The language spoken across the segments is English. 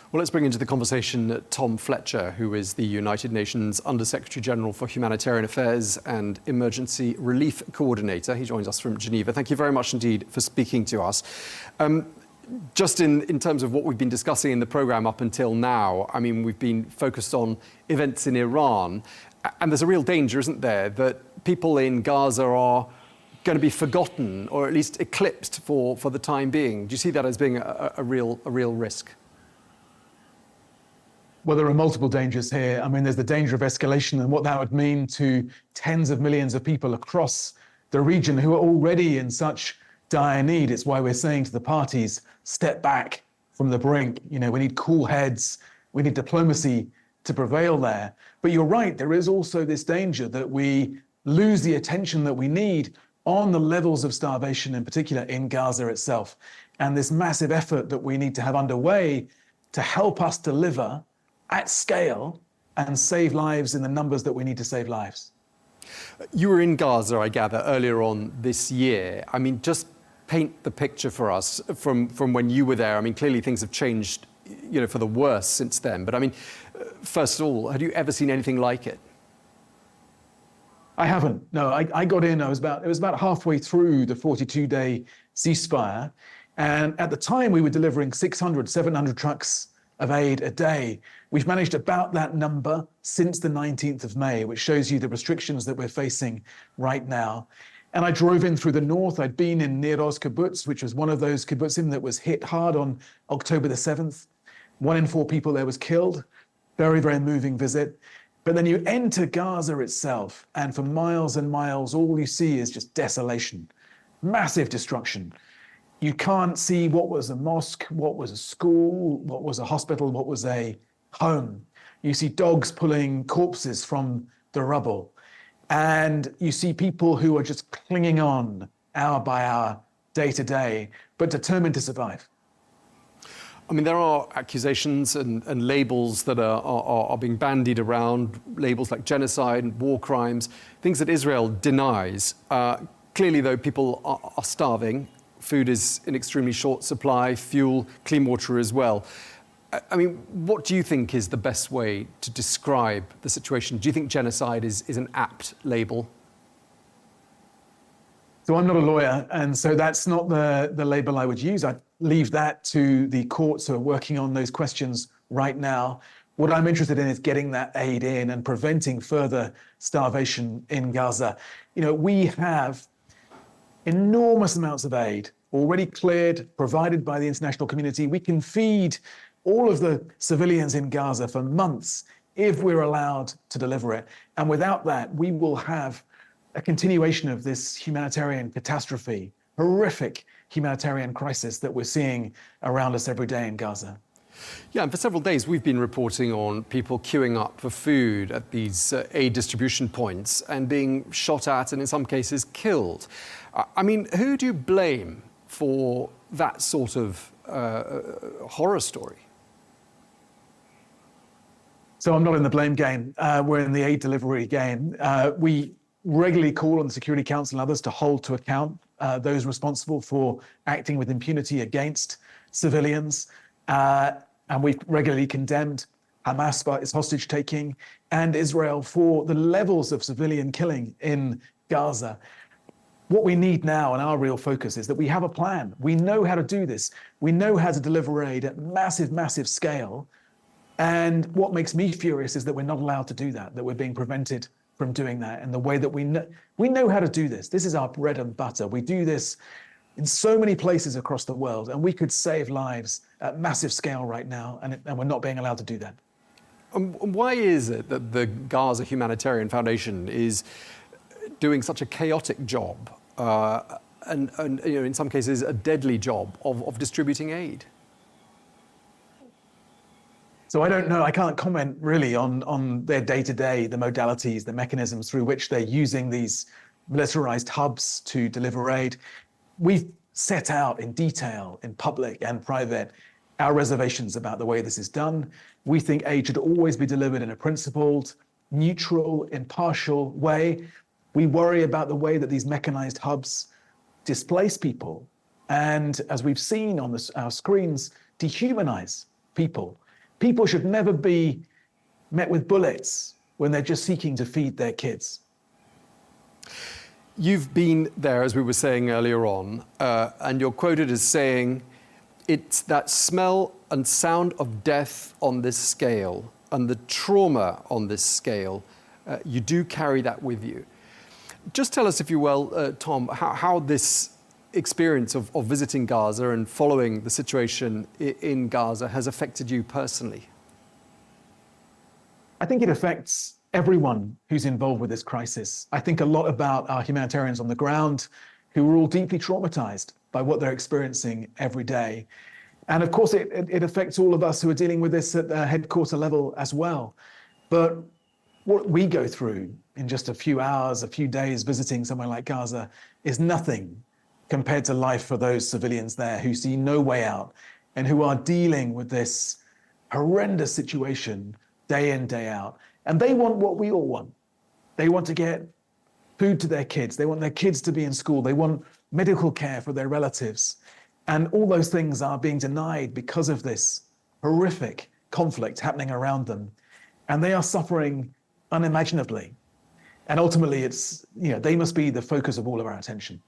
Well, let's bring into the conversation Tom Fletcher, who is the United Nations Under-Secretary General for Humanitarian Affairs and Emergency Relief Coordinator. He joins us from Geneva. Thank you very much indeed for speaking to us. Just in terms of what we've been discussing in the programme up until now, I mean, we've been focused on events in Iran, and there's a real danger, isn't there, that people in Gaza are going to be forgotten or at least eclipsed for the time being. Do you see that as being a real risk? Well, there are multiple dangers here. I mean, there's the danger of escalation and what that would mean to tens of millions of people across the region who are already in such dire need. It's why we're saying to the parties, step back from the brink. You know, we need cool heads. We need diplomacy to prevail there. But you're right, there is also this danger that we lose the attention that we need on the levels of starvation, in particular in Gaza itself. And this massive effort that we need to have underway to help us deliver at scale and save lives in the numbers that we need to save lives. You were in Gaza, I gather, earlier on this year. I mean, just paint the picture for us from when you were there. I mean, clearly things have changed, you know, for the worse since then. But I mean, first of all, had you ever seen anything like it? I haven't. No, I got in, it was about halfway through the 42-day ceasefire. And at the time we were delivering 600, 700 trucks of aid a day. We've managed about that number since the 19th of May, which shows you the restrictions that we're facing right now. And I drove in through the north. I'd been in Nir Oz kibbutz, which was one of those kibbutzim that was hit hard on October the 7th. 1 in 4 people there was killed. Very, very moving visit. But then you enter Gaza itself, and for miles and miles, all you see is just desolation, massive destruction. You can't see what was a mosque, what was a school, what was a hospital, what was a home. You see dogs pulling corpses from the rubble. And you see people who are just clinging on hour by hour, day to day, but determined to survive. I mean, there are accusations and labels that are being bandied around, labels like genocide and war crimes, things that Israel denies. Clearly, though, people are starving. Food is in extremely short supply, fuel, clean water as well. I mean, what do you think is the best way to describe the situation? Do you think genocide is an apt label? So I'm not a lawyer, and so that's not the label I would use. I'd leave that to the courts who are working on those questions right now. What I'm interested in is getting that aid in and preventing further starvation in Gaza. You know, we have enormous amounts of aid already cleared, provided by the international community. We can feed all of the civilians in Gaza for months if we're allowed to deliver it. And without that, we will have a continuation of this humanitarian catastrophe, horrific humanitarian crisis that we're seeing around us every day in Gaza. Yeah, and for several days we've been reporting on people queuing up for food at these aid distribution points and being shot at and in some cases killed. I mean, who do you blame for that sort of horror story? So I'm not in the blame game. We're in the aid delivery game. We regularly call on the Security Council and others to hold to account those responsible for acting with impunity against civilians. And we've regularly condemned Hamas for its hostage-taking and Israel for the levels of civilian killing in Gaza. What we need now, and our real focus, is that we have a plan. We know how to do this. We know how to deliver aid at massive, massive scale. And what makes me furious is that we're not allowed to do that we're being prevented from doing that in the way that we know how to do this. This is our bread and butter. We do this in so many places across the world, and we could save lives at massive scale right now, and we're not being allowed to do that. Why is it that the Gaza Humanitarian Foundation is doing such a chaotic job, and you know, in some cases a deadly job of distributing aid? So I don't know, I can't comment really on their day-to-day, the modalities, the mechanisms through which they're using these militarized hubs to deliver aid. We've set out in detail, in public and private, our reservations about the way this is done. We think aid should always be delivered in a principled, neutral, impartial way. We worry about the way that these mechanized hubs displace people and, as we've seen on our screens, dehumanize people. People should never be met with bullets when they're just seeking to feed their kids. You've been there, as we were saying earlier on, and you're quoted as saying, it's that smell and sound of death on this scale and the trauma on this scale, you do carry that with you. Just tell us, if you will, Tom, how this experience of visiting Gaza and following the situation in Gaza has affected you personally. I think it affects everyone who's involved with this crisis. I think a lot about our humanitarians on the ground who are all deeply traumatized by what they're experiencing every day. And of course, it affects all of us who are dealing with this at the headquarter level as well. But what we go through in just a few hours, a few days visiting somewhere like Gaza is nothing compared to life for those civilians there who see no way out and who are dealing with this horrendous situation day in, day out. And they want what we all want. They want to get food to their kids. They want their kids to be in school. They want medical care for their relatives. And all those things are being denied because of this horrific conflict happening around them. And they are suffering unimaginably. And ultimately, they must be the focus of all of our attention.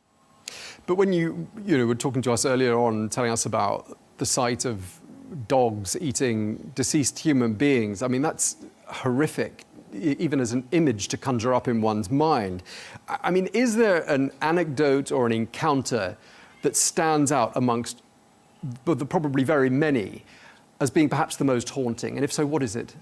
But when you were talking to us earlier on, telling us about the sight of dogs eating deceased human beings, I mean, that's horrific, even as an image to conjure up in one's mind. I mean, is there an anecdote or an encounter that stands out amongst the probably very many as being perhaps the most haunting? And if so, what is it?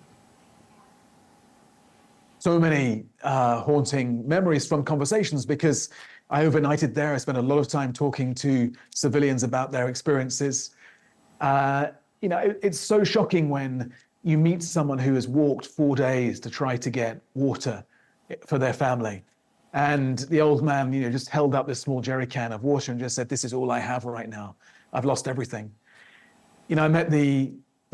So many haunting memories from conversations, because I overnighted there. I spent a lot of time talking to civilians about their experiences. It's so shocking when you meet someone who has walked 4 days to try to get water for their family. And the old man, just held up this small jerry can of water and just said, "This is all I have right now. I've lost everything." I met the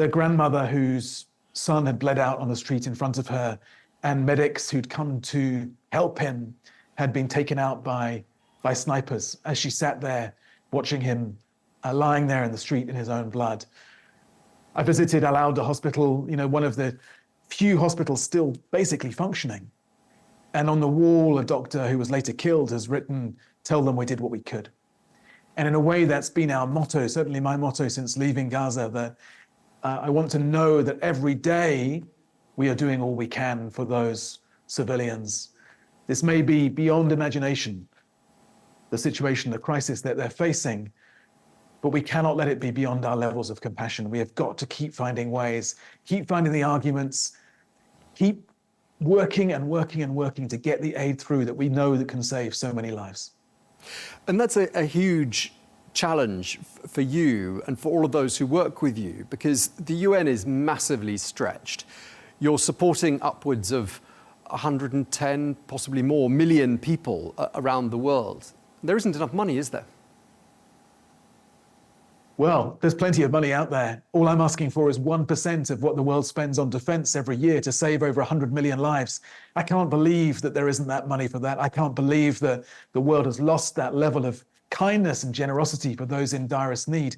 grandmother whose son had bled out on the street in front of her, and medics who'd come to help him had been taken out by snipers as she sat there watching him lying there in the street in his own blood. I visited Al Auda Hospital, one of the few hospitals still basically functioning. And on the wall, a doctor who was later killed has written, "Tell them we did what we could." And in a way, that's been our motto, certainly my motto since leaving Gaza, that I want to know that every day we are doing all we can for those civilians. This may be beyond imagination, the situation, the crisis that they're facing, but we cannot let it be beyond our levels of compassion. We have got to keep finding ways, keep finding the arguments, keep working and working and working to get the aid through that we know that can save so many lives. And that's a huge challenge for you and for all of those who work with you, because the UN is massively stretched. You're supporting upwards of 110, possibly more, million people around the world. There isn't enough money, is there? Well, there's plenty of money out there. All I'm asking for is 1% of what the world spends on defense every year to save over 100 million lives. I can't believe that there isn't that money for that. I can't believe that the world has lost that level of kindness and generosity for those in direst need.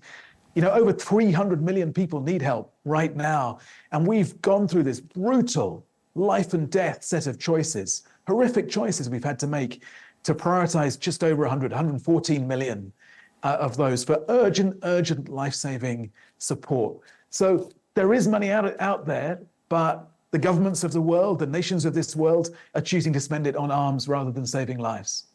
Over 300 million people need help right now. And we've gone through this brutal life and death set of choices, horrific choices we've had to make to prioritize just over 114 million of those for urgent life-saving support. So there is money out there, but the governments of the world, the nations of this world, are choosing to spend it on arms rather than saving lives.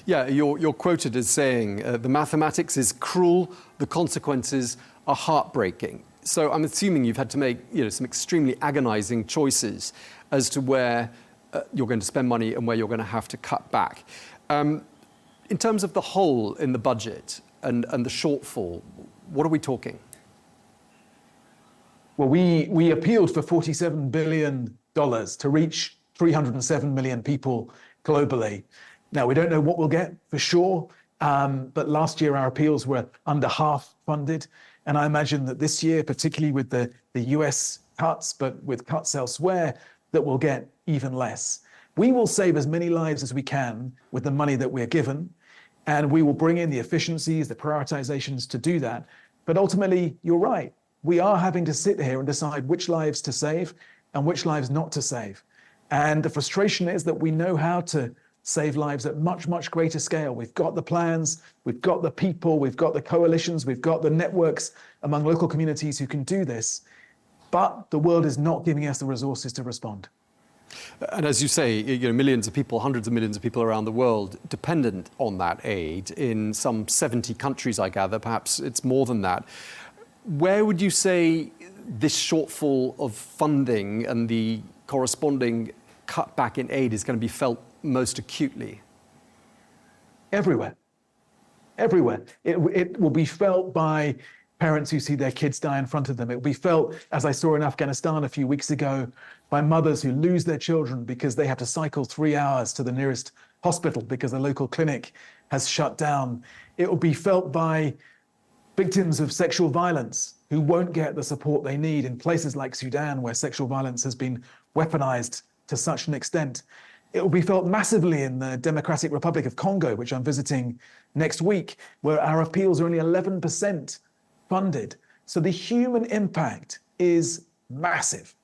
Yeah, you're quoted as saying, the mathematics is cruel, the consequences are heartbreaking. So I'm assuming you've had to make some extremely agonizing choices as to where you're going to spend money and where you're going to have to cut back. In terms of the hole in the budget and the shortfall, what are we talking? Well, we appealed for $47 billion to reach 307 million people globally. Now, we don't know what we'll get for sure, but last year our appeals were under half funded. And I imagine that this year, particularly with the US cuts, but with cuts elsewhere, that we'll get even less. We will save as many lives as we can with the money that we're given, and we will bring in the efficiencies, the prioritizations to do that. But ultimately, you're right. we are having to sit here and decide which lives to save and which lives not to save. And the frustration is that we know how to save lives at much, much greater scale. We've got the plans, we've got the people, we've got the coalitions, we've got the networks among local communities who can do this. But the world is not giving us the resources to respond. And as you say, millions of people, hundreds of millions of people around the world dependent on that aid in some 70 countries, I gather. Perhaps it's more than that. Where would you say this shortfall of funding and the corresponding cutback in aid is going to be felt most acutely? Everywhere. Everywhere. It will be felt by parents who see their kids die in front of them. It will be felt, as I saw in Afghanistan a few weeks ago, by mothers who lose their children because they have to cycle 3 hours to the nearest hospital because the local clinic has shut down. It will be felt by victims of sexual violence who won't get the support they need in places like Sudan, where sexual violence has been weaponized to such an extent. It will be felt massively in the Democratic Republic of Congo, which I'm visiting next week, where our appeals are only 11% funded. So the human impact is massive.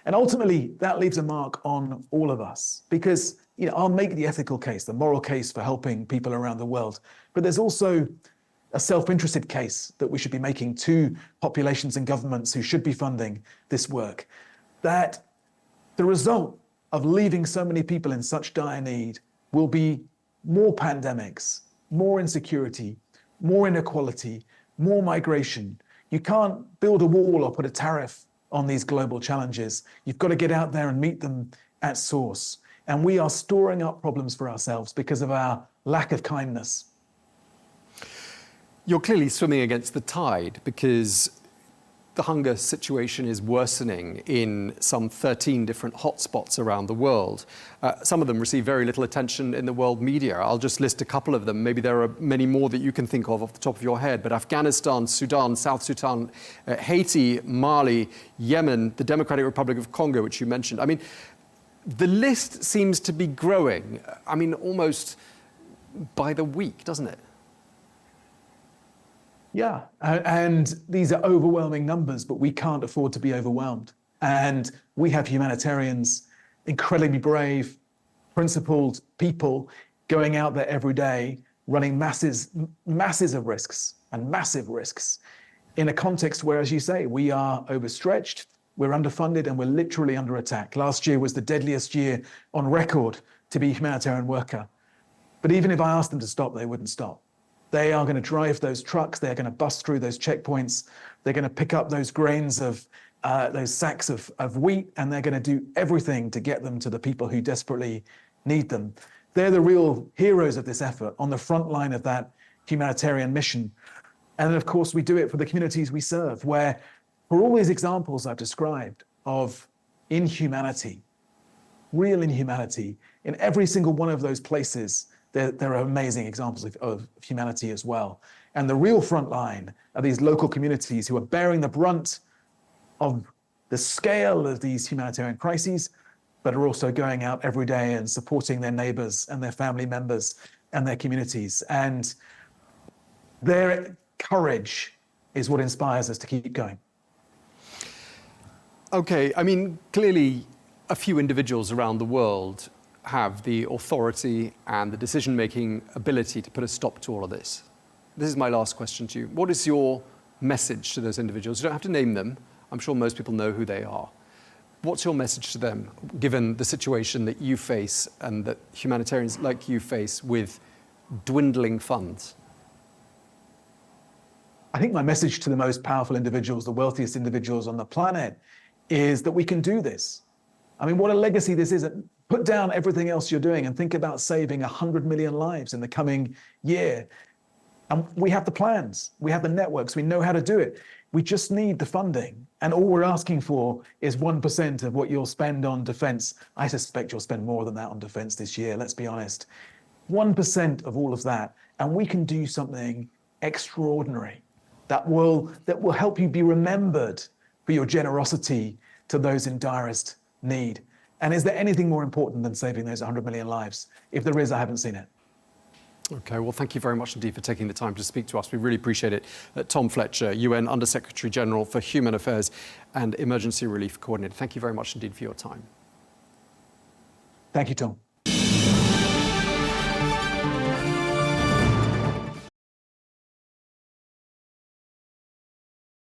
And ultimately, that leaves a mark on all of us because, I'll make the ethical case, the moral case for helping people around the world. But there's also a self-interested case that we should be making to populations and governments who should be funding this work, that the result of leaving so many people in such dire need will be more pandemics, more insecurity, more inequality, more migration. You can't build a wall or put a tariff on these global challenges. You've got to get out there and meet them at source. And we are storing up problems for ourselves because of our lack of kindness. You're clearly swimming against the tide because the hunger situation is worsening in some 13 different hotspots around the world. Some of them receive very little attention in the world media. I'll just list a couple of them. Maybe there are many more that you can think of off the top of your head. But Afghanistan, Sudan, South Sudan, Haiti, Mali, Yemen, the Democratic Republic of Congo, which you mentioned. I mean, the list seems to be growing. I mean, almost by the week, doesn't it? Yeah, and these are overwhelming numbers, but we can't afford to be overwhelmed. And we have humanitarians, incredibly brave, principled people going out there every day, running masses of risks and massive risks in a context where, as you say, we are overstretched, we're underfunded, and we're literally under attack. Last year was the deadliest year on record to be a humanitarian worker. But even if I asked them to stop, they wouldn't stop. They are going to drive those trucks. They're going to bust through those checkpoints. They're going to pick up those grains of those sacks of wheat, and they're going to do everything to get them to the people who desperately need them. They're the real heroes of this effort on the front line of that humanitarian mission. And of course, we do it for the communities we serve, where for all these examples I've described of inhumanity, real inhumanity, in every single one of those places, there are amazing examples of humanity as well. And the real front line are these local communities who are bearing the brunt of the scale of these humanitarian crises, but are also going out every day and supporting their neighbors and their family members and their communities. And their courage is what inspires us to keep going. Okay, I mean, clearly a few individuals around the world have the authority and the decision-making ability to put a stop to all of this. This is my last question to you. What is your message to those individuals? You don't have to name them. I'm sure most people know who they are. What's your message to them, given the situation that you face and that humanitarians like you face with dwindling funds? I think my message to the most powerful individuals, the wealthiest individuals on the planet, is that we can do this. I mean, what a legacy this is. Put down everything else you're doing and think about saving 100 million lives in the coming year. And we have the plans, we have the networks, we know how to do it. We just need the funding. And all we're asking for is 1% of what you'll spend on defense. I suspect you'll spend more than that on defense this year, let's be honest. 1% of all of that, and we can do something extraordinary that will help you be remembered for your generosity to those in direst need. And is there anything more important than saving those 100 million lives? If there is, I haven't seen it. OK, well, thank you very much indeed for taking the time to speak to us. We really appreciate it. Tom Fletcher, UN Under-Secretary General for Human Affairs and Emergency Relief Coordinator. Thank you very much indeed for your time. Thank you, Tom.